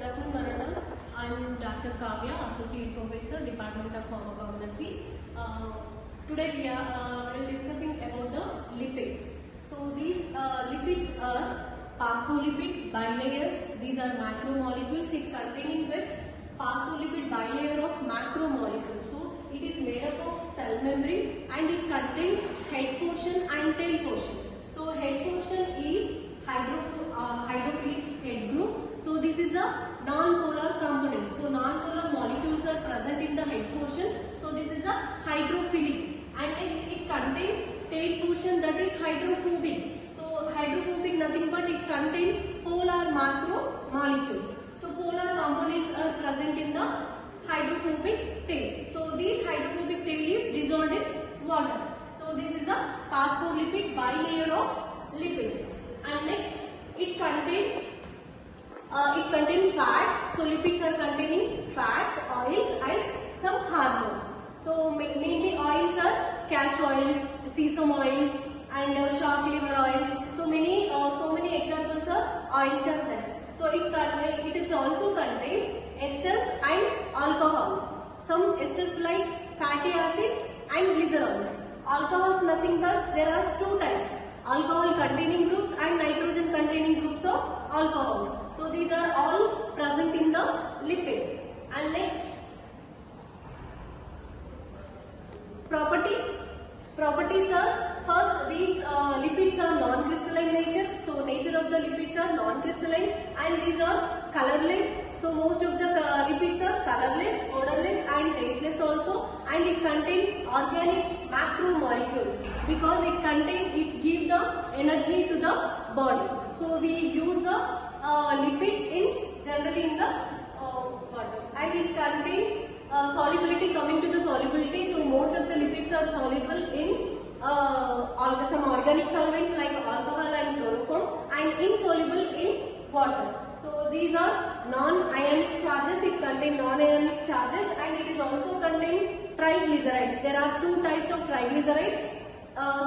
Good afternoon, Varana. I'm Dr. Kavya, Associate Professor, Department of Pharmacognosy. Today we are discussing about the lipids. So these lipids are phospholipid bilayers. These are macromolecules. It containing with phospholipid bilayer of macromolecules. So it is made up of cell membrane and it contains head portion and tail portion. So head portion is hydrophilic head group. So this is a non-polar component. So non-polar molecules are present in the head portion. So this is a hydrophilic. And next it contains tail portion, that is hydrophobic. So hydrophobic nothing but it contains polar macromolecules. So polar components are present in the hydrophobic tail. So this hydrophobic tail is dissolved in water. So this is the phospholipid bilayer of lipids. And next it contains fats. So lipids are containing fats, oils and some hormones. So mainly oils are castor oils, sesame oils and shark liver oils. So many examples of oils are there. So it is also contains esters and alcohols. Some esters like fatty acids and glycerols. Alcohols nothing but there are two types: alcohol containing groups and nitrogen containing groups of alcohols. So these are all present in the lipids. And next, properties are, first these lipids are non-crystalline nature. So nature of the lipids are non-crystalline and these are colorless. So most of the lipids are colorless, odorless and tasteless also, and it contains organic macromolecules because it gives the energy to the body. So we use the lipids generally in the water, and it contains solubility. Coming to the solubility, so most of the lipids are soluble in some organic solvents like alcohol and chloroform and insoluble in water. So these are non-ionic charges. It contains non-ionic charges and it is also contain triglycerides. There are two types of triglycerides: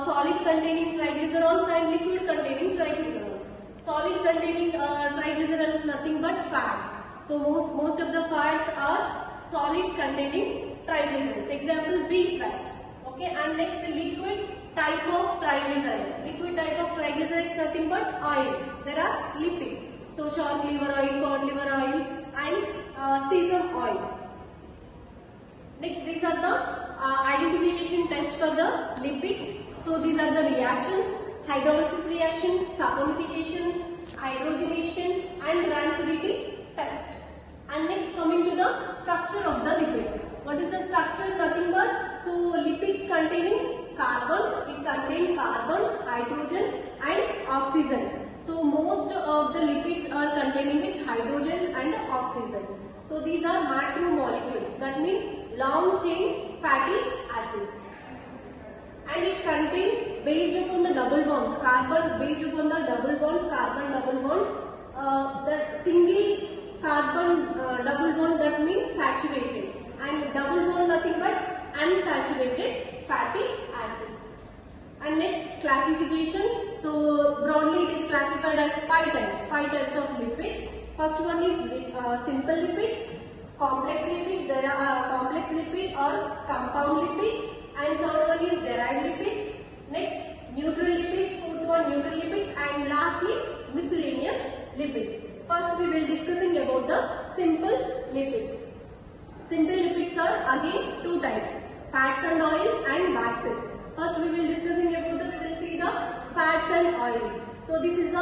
solid containing triglycerols and liquid containing triglycerols. Solid containing triglycerols nothing but fats. So most of the fats are solid containing triglycerides. Example, beeswax. Okay, and next liquid type of triglycerides. Liquid type of triglycerides nothing but oils. There are lipids. So shark liver oil, cod liver oil and sesame oil. Next, these are the identification tests for the lipids. So these are the reactions: hydrolysis reaction, saponification, hydrogenation and rancidity test. And next, coming to the structure of the lipids. What is the structure? Nothing but, so lipids containing carbons, it contains carbons, hydrogens and oxygens. So most of the lipids are containing with hydrogens and oxygens. So these are macromolecules, that means long chain fatty acids. And it contains, based upon the double bonds, carbon based upon the double bonds, carbon double bonds, the single carbon double bond, that means saturated, and double bond nothing but unsaturated fatty acids. And next, classification. So broadly it is classified as five types of lipids. First one is simple lipids, complex lipid, there are complex lipid or compound lipids, and third one is derived lipids. Next, neutral lipids, fourth one neutral lipids, and lastly miscellaneous lipids. First we will discussing about the simple lipids. Simple lipids are again two types: fats and oils and waxes. First we will discussing about we will see the fats and oils. So this is a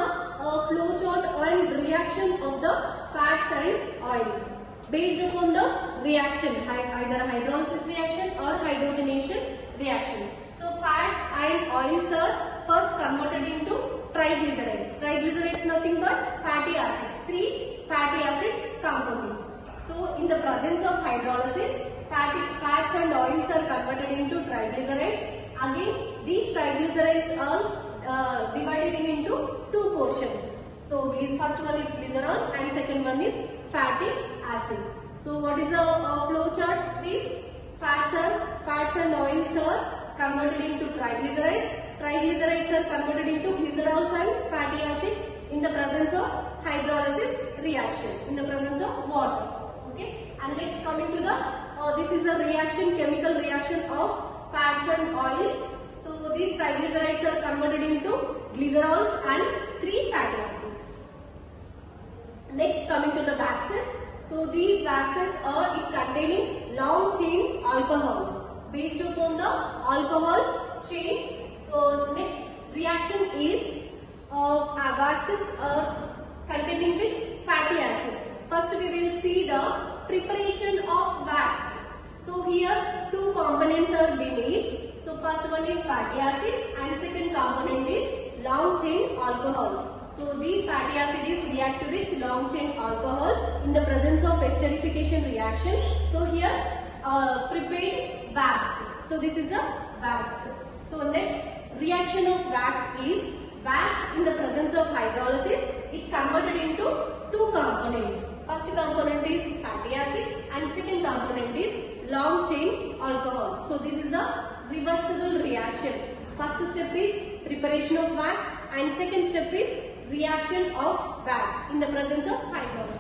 flow chart and reaction of the fats and oils based upon the reaction, either hydrolysis reaction or hydrogenation reaction. So fats and oils are first converted into triglycerides. Triglycerides nothing but fatty acids, three fatty acid components. So in the presence of hydrolysis, fats and oils are converted into triglycerides. Again, these triglycerides are divided into two portions. So first one is glycerol and second one is fatty acid. So what is the flow chart? These fats and oils are converted into triglycerides. Triglycerides are converted into glycerols and fatty acids in the presence of hydrolysis reaction in the presence of water. Okay, and next coming to the this is a reaction, chemical reaction of fats and oils. So these triglycerides are converted into glycerols and 3 fatty acids. Next coming to the waxes. So these waxes are containing long chain alcohols based upon the alcohol chain. So next reaction is waxes are containing with fatty acid. First we will see the preparation of wax. So here 2 components are beneath. So first one is fatty acid and second component is long chain alcohol. So these fatty acids react with long chain alcohol in the presence of esterification reaction. So here prepared wax. So this is the wax. So next reaction of wax is wax in the presence of hydrolysis. It converted into 2 components. First component is fatty acid and second component is long chain alcohol. So this is a reversible reaction. First step is preparation of wax and second step is reaction of wax in the presence of hydrolysis.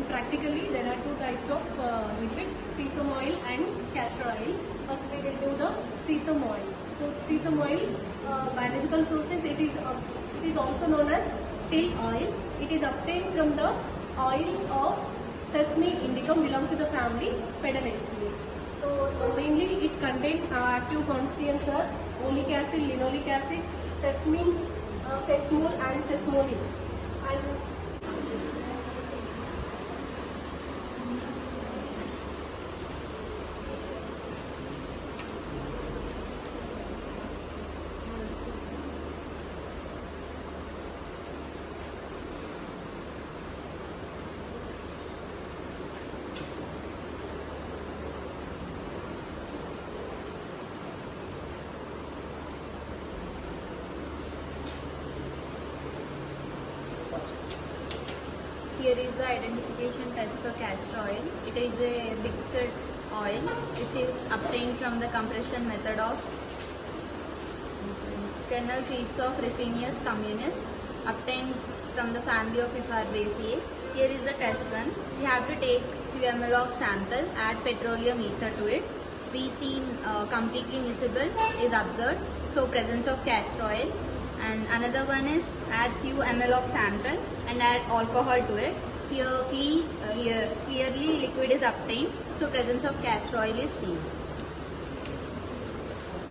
Practically, there are 2 types of lipids, sesame oil and castor oil. First we will do the sesame oil. So sesame oil, biological sources, it is also known as till oil. It is obtained from the oil of Sesame indicum, belong to the family Pedalaceae. So mainly it contains active constituents are oleic acid, linoleic acid, sesame, sesmol and sesmolin. And here is the identification test for castor oil. It is a fixed oil which is obtained from the compression method of kernel seeds of Ricinus communis, obtained from the family of Hyphabaceae. Here is the test one. We have to take few ml of sample, add petroleum ether to it. We see completely miscible is observed, so presence of castor oil. And another one is add few ml of sample and add alcohol to it. Here clearly liquid is obtained, so presence of castor oil is seen.